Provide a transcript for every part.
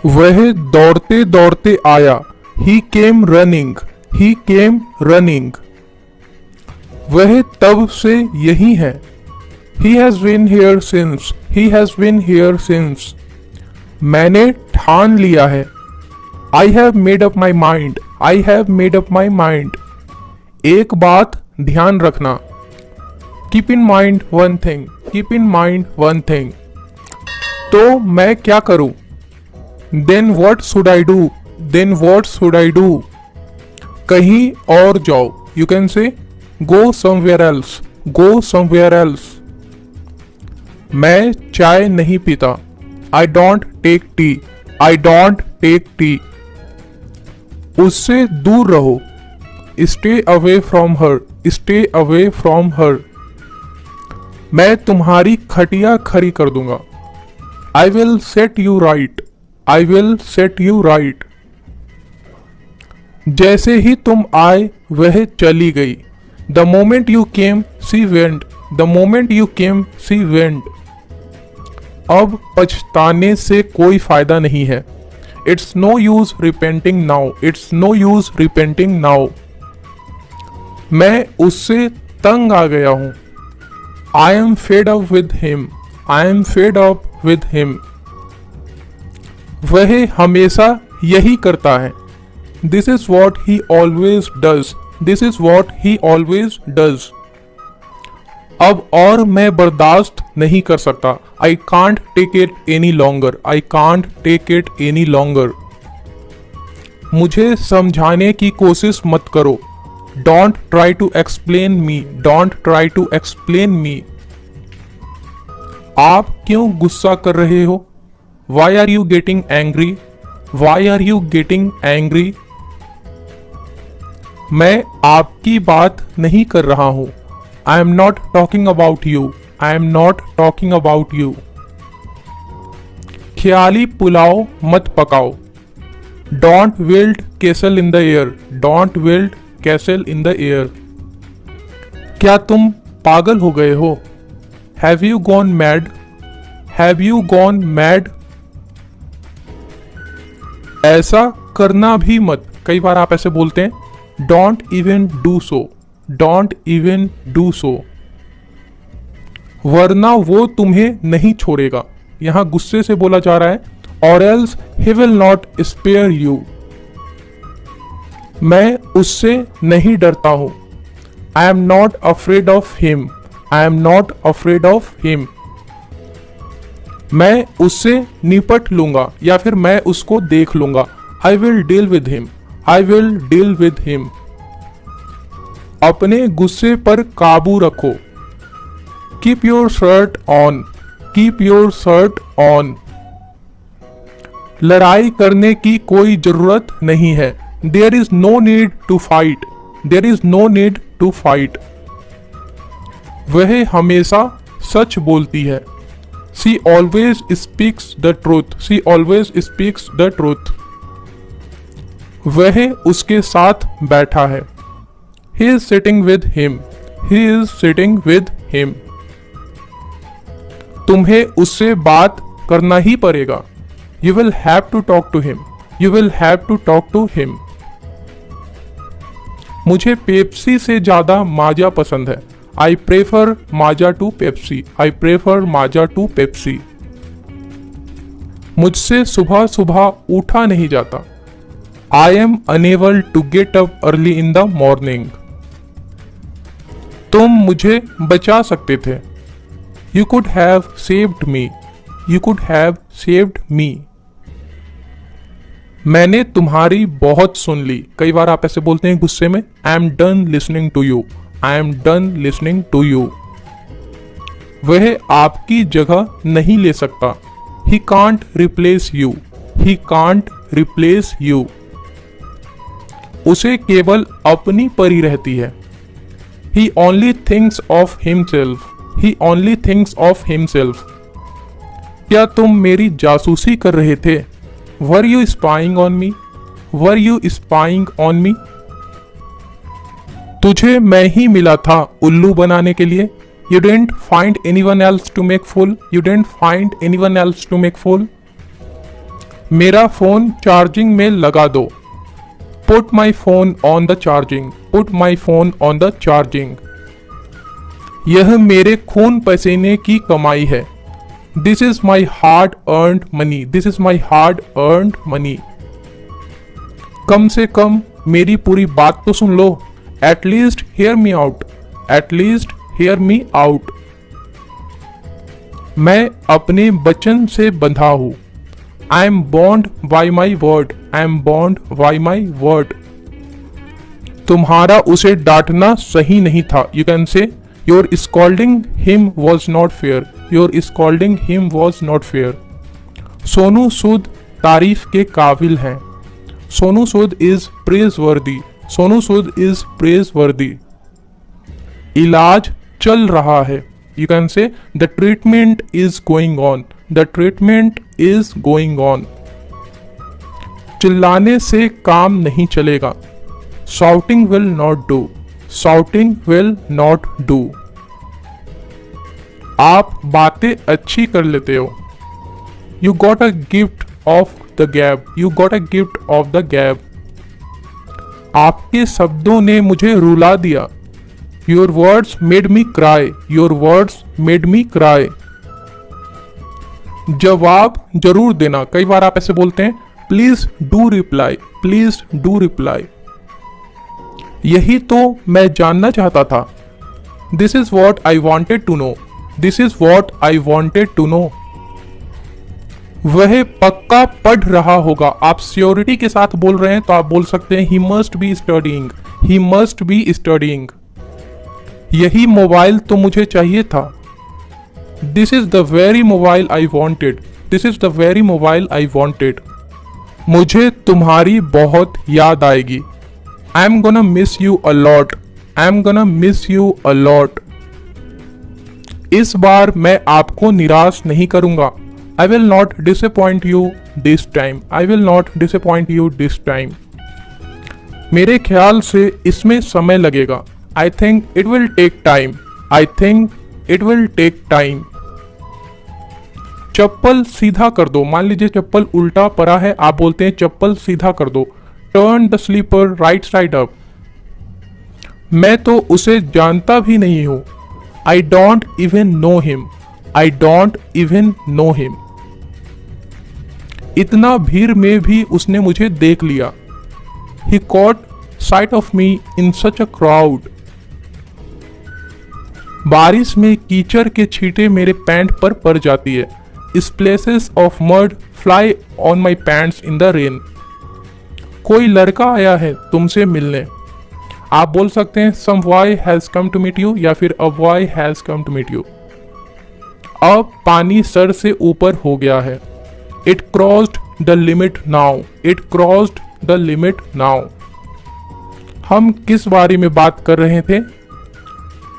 वह दौड़ते दौड़ते आया। He came running. He came running. वह तब से यही है। He has been here since. He has been here since. मैंने ठान लिया है। I have made up my mind. I have made up my mind. एक बात ध्यान रखना। Keep in mind one thing. Keep in mind one thing. तो मैं क्या करूं? Then what should I do? Then what should I do? कहीं और जाओ। You can say go somewhere else. Go somewhere else. मैं चाय नहीं पीता। I don't take tea. I don't take tea. उससे दूर रहो। Stay away from her. Stay away from her. मैं तुम्हारी खटिया खड़ी कर दूंगा। I will set you right. I will set you right. जैसे ही तुम आए वह चली गई। The moment you came she went. The moment you came she went. अब पछताने से कोई फायदा नहीं है। It's no use repenting now. It's no use repenting now. मैं उससे तंग आ गया हूं। I am fed up with him. I am fed up with him. वह हमेशा यही करता है। This is what he always does. This is what he always does. अब और मैं बर्दाश्त नहीं कर सकता। I can't take it any longer. I can't take it any longer. मुझे समझाने की कोशिश मत करो। Don't try to explain me. Don't try to explain me. आप क्यों गुस्सा कर रहे हो? Why are you getting angry? Why are you getting angry? मैं आपकी बात नहीं कर रहा हूं। I am not talking about you. I am not talking about you. ख्याली पुलाव मत पकाओ। Don't build castle in the air. Don't build castle in the air. क्या तुम पागल हो गए हो? Have you gone mad? Have you gone mad? ऐसा करना भी मत। कई बार आप ऐसे बोलते हैं, don't even do so. Don't even do so. वरना वो तुम्हें नहीं छोड़ेगा। यहां गुस्से से बोला जा रहा है, or else he will not spare you. मैं उससे नहीं डरता हूं। I am not afraid of him. I am not afraid of him. मैं उससे निपट लूंगा, या फिर मैं उसको देख लूंगा। I will deal with him. I will deal with him. अपने गुस्से पर काबू रखो। Keep your shirt on. Keep your shirt on. लड़ाई करने की कोई जरूरत नहीं है। There is no need to fight. There is no need to fight. वह हमेशा सच बोलती है। She always speaks the truth. She always speaks the truth. वह उसके साथ बैठा है। He is sitting with him. He is sitting with him. तुम्हें उससे बात करना ही पड़ेगा। You will have to talk to him. You will have to talk to him. मुझे पेप्सी से ज्यादा माजा पसंद है। I prefer Maaza to Pepsi. I prefer Maaza to Pepsi. मुझसे सुबह सुबह उठा नहीं जाता। I am unable to get up early in the morning. तुम मुझे बचा सकते थे। You could have saved me. You could have saved मी। मैंने तुम्हारी बहुत सुन ली। कई बार आप ऐसे बोलते हैं गुस्से में, I am done listening to you. I am done listening to you. वह आपकी जगह नहीं ले सकता। He can't replace you. He can't replace you. उसे केवल अपनी परी रहती है। He only thinks of himself. He only thinks of himself. क्या तुम मेरी जासूसी कर रहे थे? Were you spying on me? Were you spying on me? तुझे मैं ही मिला था उल्लू बनाने के लिए। You didn't find anyone else to make fool. You didn't find anyone else to make fool. मेरा फोन चार्जिंग में लगा दो। Put my phone on the charging, put my phone on the charging. यह मेरे खून पसीने की कमाई है। This is my hard earned money, this is my hard earned money. कम से कम मेरी पूरी बात तो सुन लो। At least hear me out, eight least hear me out. मैं अपने वचन से बंधा हूं। I am bound by my word, I am bound by my word. तुम्हारा उसे डांटना सही नहीं था। You can say your scolding him was not fair, your scolding him was not fair. Sonu Sood तारीफ के काबिल हैं। सोनू सूद इज प्रेज वर्दी, सोनू सूद इज प्रेज वर्दी। इलाज चल रहा है। You can say the treatment is going on, the treatment is going on. चिल्लाने से काम नहीं चलेगा। Shouting will not do, shouting will not do. आप बातें अच्छी कर लेते हो। You got a gift of the gab, you got a gift of the gab. आपके शब्दों ने मुझे रुला दिया। Your words made me cry, your words made me cry. जवाब जरूर देना। कई बार आप ऐसे बोलते हैं, please do reply, please do reply. यही तो मैं जानना चाहता था। This is what I wanted to know, this is what I wanted to know. वह पक्का पढ़ रहा होगा। आप श्योरिटी के साथ बोल रहे हैं तो आप बोल सकते हैं he must be studying, he must be studying. यही मोबाइल तो मुझे चाहिए था। This is the very mobile I wanted, this is the very mobile I wanted. मुझे तुम्हारी बहुत याद आएगी। I am gonna miss you a lot, I am gonna miss you a lot. इस बार मैं आपको निराश नहीं करूंगा। I will not disappoint you this time, I will not disappoint you this time। मेरे ख्याल से इसमें समय लगेगा। I think it will take time, I think it will take time। चप्पल सीधा कर दो। मान लीजिए चप्पल उल्टा पड़ा है, आप बोलते हैं चप्पल सीधा कर दो। Turn the slipper right side up। मैं तो उसे जानता भी नहीं हूं। I don't even know him, I don't even know him। इतना भीड़ में भी उसने मुझे देख लिया। He caught sight of me in such a crowd। बारिश में कीचड़ के छींटे मेरे पैंट पर पड़ जाती है। Splashes of mud fly on my pants in the rain। कोई लड़का आया है तुमसे मिलने। आप बोल सकते हैं some boy has come to meet you या फिर a boy has come to meet you। अब पानी सर से ऊपर हो गया है। It crossed the limit now, it crossed the limit now। हम किस बारे में बात कर रहे थे?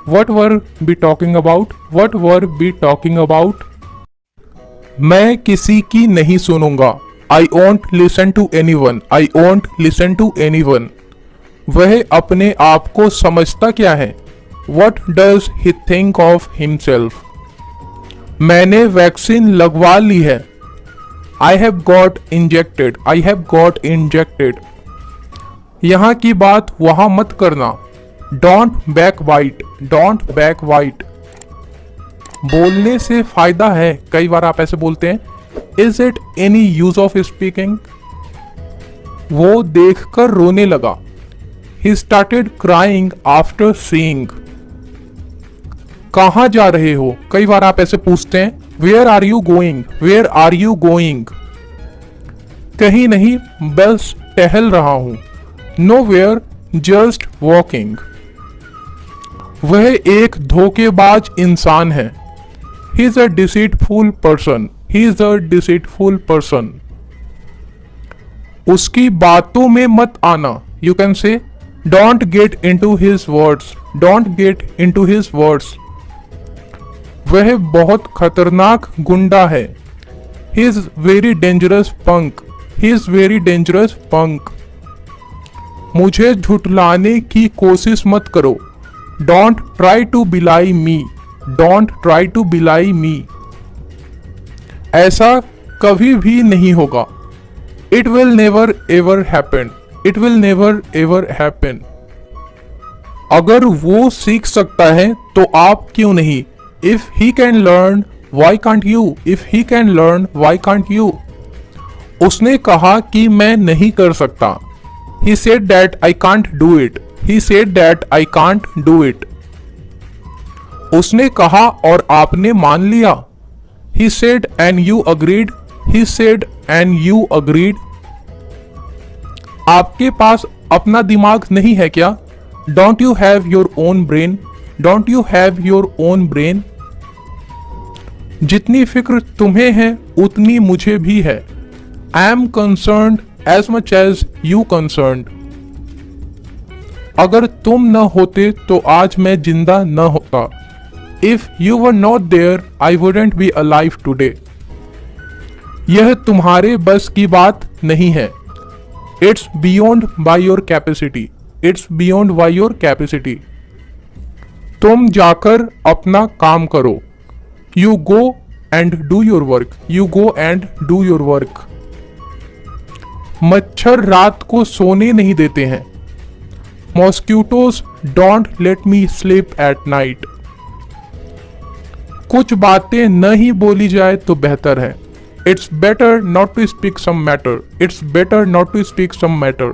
What were we talking about? What were we talking about? मैं किसी की नहीं सुनूंगा। I won't listen to anyone, I won't listen to anyone। वह अपने आप को समझता क्या है? What does he think of himself? मैंने वैक्सीन लगवा ली है। I have got injected, I have got injected। यहाँ की बात वहां मत करना। Don't backbite, don't backbite। बोलने से फायदा है। कई बार आप ऐसे बोलते हैं, Is it any use of speaking? वो देखकर रोने लगा। He started crying after seeing। कहाँ जा रहे हो? कई बार आप ऐसे पूछते हैं, Where are you going? Where are you going? कहीं नहीं, बस टहल रहा हूं। Nowhere, just walking। वह एक धोखेबाज इंसान है। He is a deceitful person, he is a deceitful person। उसकी बातों में मत आना। You can say, Don't get into his words, don't get into his words। वह बहुत खतरनाक गुंडा है। He is very dangerous punk, he is very dangerous punk। मुझे झुठलाने की कोशिश मत करो। Don't try to belie me, don't try to belie me। ऐसा कभी भी नहीं होगा। It will never ever happen, it will never ever happen. अगर वो सीख सकता है तो आप क्यों नहीं? If he can learn why can't you, if he can learn why can't you. उसने कहा कि मैं नहीं कर सकता। He said that I can't do it. He said that I can't do it. उसने कहा और आपने मान लिया। He said and you agreed. He said and you agreed. आपके पास अपना दिमाग नहीं है क्या? Don't you have your own brain? Don't you have your own brain? जितनी फिक्र तुम्हें है उतनी मुझे भी है। I am concerned as much as you concerned. अगर तुम न होते तो आज मैं जिंदा न होता। If you were not there, I wouldn't be alive today. यह तुम्हारे बस की बात नहीं है। It's beyond by your capacity. It's beyond by your capacity. तुम जाकर अपना काम करो। You go and do your work. You go and do your work. मच्छर रात को सोने नहीं देते हैं। Mosquitoes don't let me sleep at night. कुछ बातें न ही बोली जाए तो बेहतर है। It's better not to speak some matter, it's better not to speak some matter.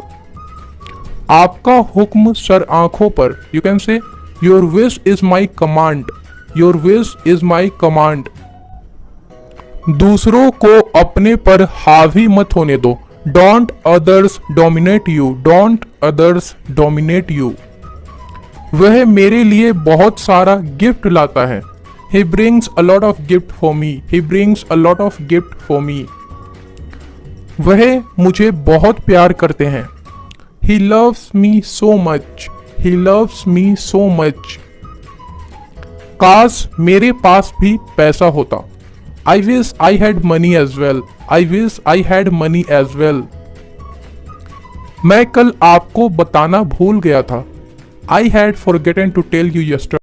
आपका हुक्म सर आंखों पर, you can say your wish is my command, your wish is my command. दूसरों को अपने पर हावी मत होने दो। Don't others dominate you. Don't others dominate you. वह मेरे लिए बहुत सारा गिफ्ट लाता है। He brings a lot of gift for me. He brings a lot of gift for me. वह मुझे बहुत प्यार करते हैं। He loves me so much. He loves me so much. काश मेरे पास भी पैसा होता। I wish I had money as well. I wish I had money as well. मैं कल आपको बताना भूल गया था। I had forgotten to tell you yesterday.